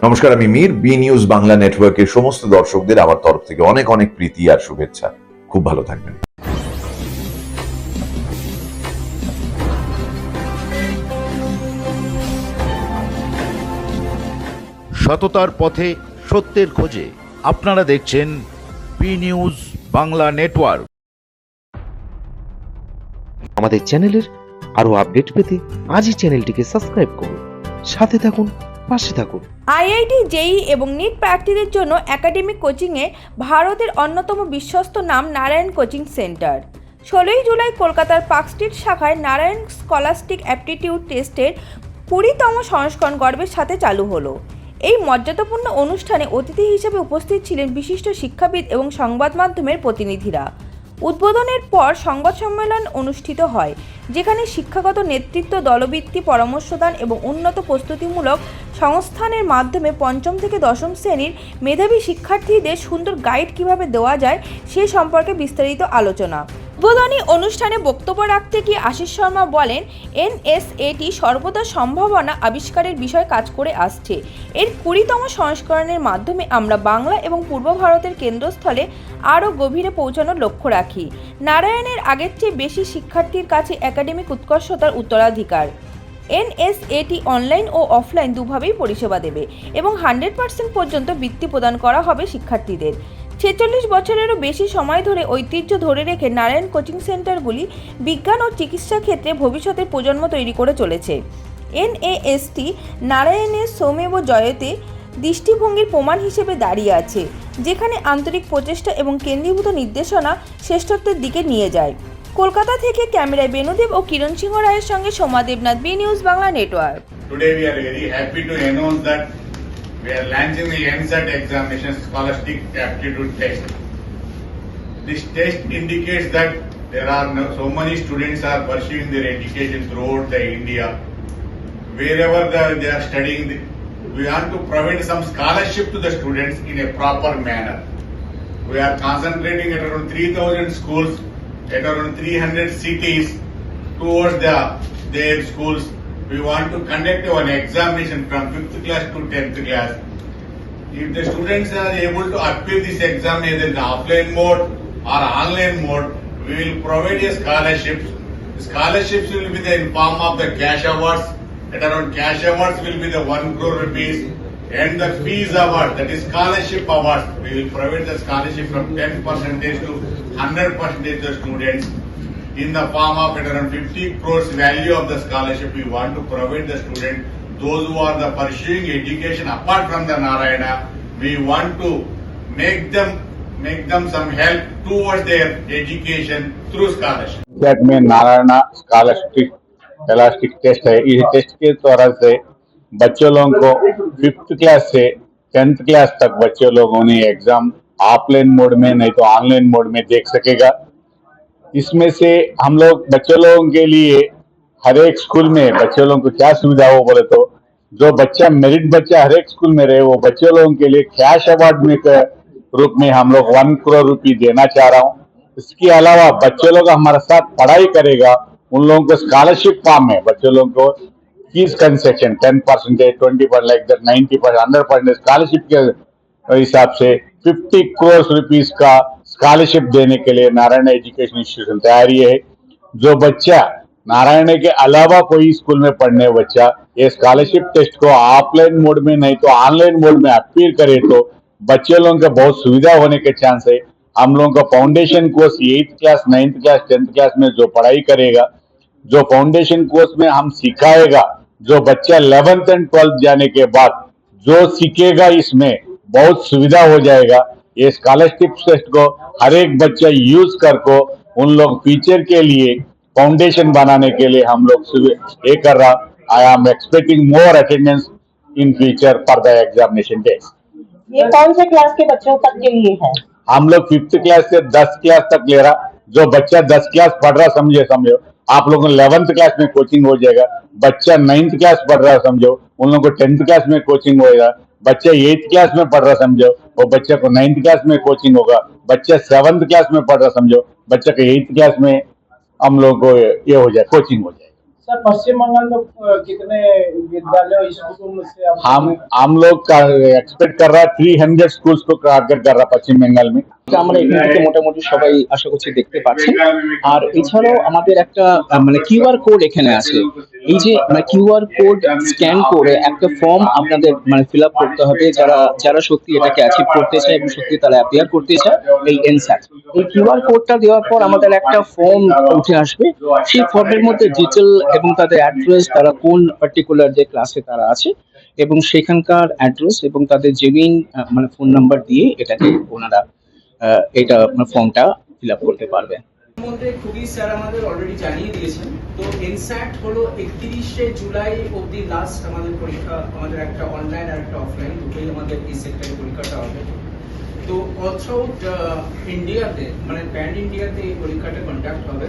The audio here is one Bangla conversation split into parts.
নমস্কার, আমি মীর। বি নিউজ বাংলা নেটওয়ার্কের সমস্ত দর্শকদের আমার তরফ থেকে অনেক অনেক প্রীতি আর শুভেচ্ছা। খুব ভালো থাকবেন। সততার পথে সত্যের খোঁজে আপনারা দেখছেন বি নিউজ বাংলা নেটওয়ার্ক। আমাদের চ্যানেলের আরো আপডেট পেতে আজই চ্যানেলটিকে সাবস্ক্রাইব করুন, সাথে থাকুন, পাশে থাকুন। আইআইটি, জেইই এবং নিট প্রার্থীদের জন্য একাডেমিক কোচিংয়ে ভারতের অন্যতম বিশ্বস্ত নাম নারায়ণ কোচিং সেন্টার। 16ই জুলাই কলকাতার পার্ক স্ট্রিট শাখায় নারায়ণ স্কলাস্টিক অ্যাপটিটিউড টেস্টের 20তম সংস্করণ গর্বের সাথে চালু হলো। এই মর্যাদাপূর্ণ অনুষ্ঠানে অতিথি হিসেবে উপস্থিত ছিলেন বিশিষ্ট শিক্ষাবিদ এবং সংবাদ মাধ্যমের প্রতিনিধিরা। উদ্বোধনের পর সংবাদ সম্মেলন অনুষ্ঠিত হয়, যেখানে শিক্ষাগত নেতৃত্ব, দলভিত্তি, পরামর্শদান এবং উন্নত প্রস্তুতিমূলক সংস্থানের মাধ্যমে পঞ্চম থেকে দশম শ্রেণীর মেধাবী শিক্ষার্থীদের সুন্দর গাইড কিভাবে দেওয়া যায় সে সম্পর্কে বিস্তারিত আলোচনা। উদ্বোধনী অনুষ্ঠানে বক্তব্য রাখতে গিয়ে আশিস শর্মা বলেন, এনএসএটি সর্বদা সম্ভাবনা আবিষ্কারের বিষয়ে কাজ করে আসছে। এর 20তম সংস্করণের মাধ্যমে আমরা বাংলা এবং পূর্ব ভারতের কেন্দ্রস্থলে আরও গভীরে পৌঁছানোর লক্ষ্য রাখি। নারায়ণের আগের চেয়ে বেশি শিক্ষার্থীর কাছে একাডেমিক উৎকর্ষতার উত্তরাধিকার। এনএসএটি অনলাইন ও অফলাইন দুভাবেই পরিষেবা দেবে এবং 100% পর্যন্ত বৃত্তি প্রদান করা হবে শিক্ষার্থীদের। 46 বছরেরও বেশি সময় ধরে ঐতিহ্য ধরে রেখে নারায়ণ কোচিং সেন্টারগুলি বিজ্ঞান ও চিকিৎসা ক্ষেত্রে ভবিষ্যতের প্রজন্ম তৈরি করে চলেছে। এনএএসটি নারায়ণের সৌমেব জয়তে দৃষ্টিভঙ্গির প্রমাণ হিসেবে দাঁড়িয়ে আছে, যেখানে আন্তরিক প্রচেষ্টা এবং কেন্দ্রীভূত নির্দেশনা শ্রেষ্ঠত্বের দিকে নিয়ে যায়। কলকাতা থেকে ক্যামেরায় বেনুদেব ও কিরণ সিংহ রায়ের সঙ্গে Soma Debnath, B news Bangla network. Today we are very happy to announce that we are launching the NSET examination scholastic aptitude test. This test indicates that there are so many students are pursuing their education throughout the India. Wherever they are studying, we want to provide some scholarship to the students in a proper manner. We are concentrating at around 3,000 schools at around 300 cities towards their schools. We want to conduct an examination from 5th class to 10th class. If the students are able to appear this exam either in the offline mode or online mode, we will provide a scholarship. The scholarships will be in form of the cash awards. At around cash awards will be the 1 crore rupees, and the fees award, that is scholarship awards. We will provide the scholarship from 10% to 100% to students. In the form of around 50 crores value of the scholarship, we want to provide the student, those who are the pursuing education apart from the Narayana, we want to make them some help towards their education through scholarship. Set में नारायणा स्कॉलरशिप इलास्टिक टेस्ट है। इस टेस्ट के द्वारा से बच्चों लोगों को 5th क्लास से 10th क्लास तक बच्चों लोगों ने एग्जाम ऑफलाइन मोड में नहीं तो ऑनलाइन मोड में देख सकेगा। इसमें से हम लोग बच्चों लोगों के लिए हर एक स्कूल में बच्चों लोगों को क्या सुविधा हो बोले तो जो बच्चा मेरिट बच्चा हर एक स्कूल में रहे, वो बच्चों लोगों के लिए कैश अवार्ड में के रूप में हम लोग 1 करोड़ रुपये देना चाह रहा हूँ। इसके अलावा बच्चों लोग हमारे साथ पढ़ाई करेगा, उन लोगों को स्कॉलरशिप फॉर्म में बच्चों लोगों को fees concession 10%, 20% like that 90%, 100% scholarship के हिसाब से 50 करोड़ रुपीस का स्कॉलरशिप देने के लिए नारायण एजुकेशन इंस्टीट्यूशन तैयारी है। जो बच्चा नारायण के अलावा कोई स्कूल में पढ़ने बच्चा ये स्कॉलरशिप टेस्ट को ऑफलाइन मोड में नहीं तो ऑनलाइन मोड में अपील करे तो बच्चे लोगों का बहुत सुविधा होने के चांस है। हम लोगों का foundation course 8th class, 9th class, 10th class में जो पढ़ाई करेगा, जो फाउंडेशन कोर्स में हम सिखाएगा, जो बच्चा 11th एंड 12th जाने के बाद जो सीखेगा इसमें बहुत सुविधा हो जाएगा। ये स्कॉलरशिप टेस्ट को हर एक बच्चा यूज कर को उन लोग फ्यूचर के लिए फाउंडेशन बनाने के लिए हम लोग ये कर रहा। I am expecting more attendance in future for the examination test. ये कौन से क्लास के बच्चों तक के लिए है? हम लोग 5th क्लास से 10th क्लास तक ले रहा। जो बच्चा 10 क्लास पढ़ रहा समझो आप लोगों को 11th क्लास में कोचिंग हो जाएगा। बच्चा 9th क्लास पढ़ रहा समझो उन लोगों को 10th क्लास में कोचिंग होगा। बच्चा 8th क्लास में पढ़ रहा समझो वो बच्चे को 9th क्लास में कोचिंग होगा। बच्चा 7th क्लास में पढ़ रहा समझो बच्चे को 8th क्लास में हम लोग को ये हो जाए कोचिंग हो जाएगा। सर पश्चिम बंगाल में कितने विद्यालय और स्कूलों से हम लोग एक्सपेक्ट कर रहा है 300 स्कूल्स को टारगेट कर रहा है पश्चिम बंगाल में। আমরা এখান থেকে মোটামুটি সবাই আশা করছি দেখতে পাচ্ছেন। আর এছাড়াও আমাদের একটা মানে কিউআর কোড এখানে আছে। এই যে কিউআর কোড স্ক্যান করে একটা ফর্ম আপনাদের মানে ফিল আপ করতে হবে, যারা যারা সত্যি এটাকে অ্যাচিভ করতে চায় এবং সত্যি তারা অ্যাপিয়ার করতে চায় এই এনস্যাট। এই কিউআর কোডটা দেওয়ার পর আমাদের একটা ফর্ম উঠে আসবে। সেই ফর্মের মধ্যে ডিটেল এবং তাদের অ্যাড্রেস, তারা কোন পার্টিকুলার যে ক্লাসে তারা আছে এবং সেখানকার অ্যাড্রেস এবং তাদের জেনুইন মানে ফোন নাম্বার দিয়ে এটাকে ওনারা এটা ফর্মটা ফিল আপ করতে পারবে। মধ্যে খুবই স্যার আমাদের অলরেডি জানিয়ে দিয়েছেন। তো এনস্যাট হলো 31শে জুলাই অবধি লাস্ট আমাদের পরীক্ষা, আমাদের একটা অনলাইন আর একটা অফলাইন দুটোই আমাদের এই সেক্টরে পরীক্ষাটা হবে। তো অল থ্রুআউট ইন্ডিয়াতে মানে প্যান ইন্ডিয়াতে এই পরীক্ষাটা কন্ডাক্ট হবে।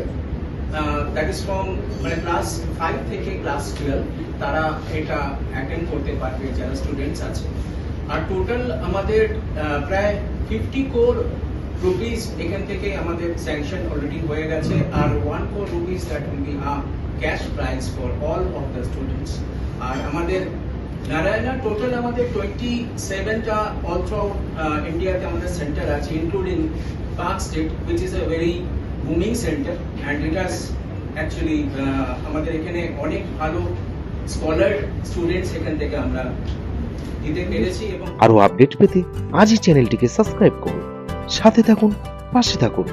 দ্যাট ইজ ফ্রম মানে ক্লাস 5 থেকে ক্লাস 12 তারা এটা অ্যাটেন্ড করতে পারবে যারা স্টুডেন্টস আছে। আর টোটাল আমাদের প্রায় 50 crore rupees এখান থেকে আমাদের স্যাংশন অলরেডি হয়ে গেছে। আর 1 crore rupees that will be a cash prize for all of the students. আর আমাদের নারায়ণা টোটাল আমাদের 27টা অল থ্রুআউট ইন্ডিয়াতে আমাদের সেন্টার আছে, including park state which is a very booming centre and it has actually আমাদের এখানে অনেক ভালো স্কলার স্টুডেন্টস এখান থেকে আমরা দিতে পেরেছি। এবং আরো আপডেট পেতে আজই চ্যানেলটিকে সাবস্ক্রাইব করুন, সাথে থাকুন, পাশে থাকুন।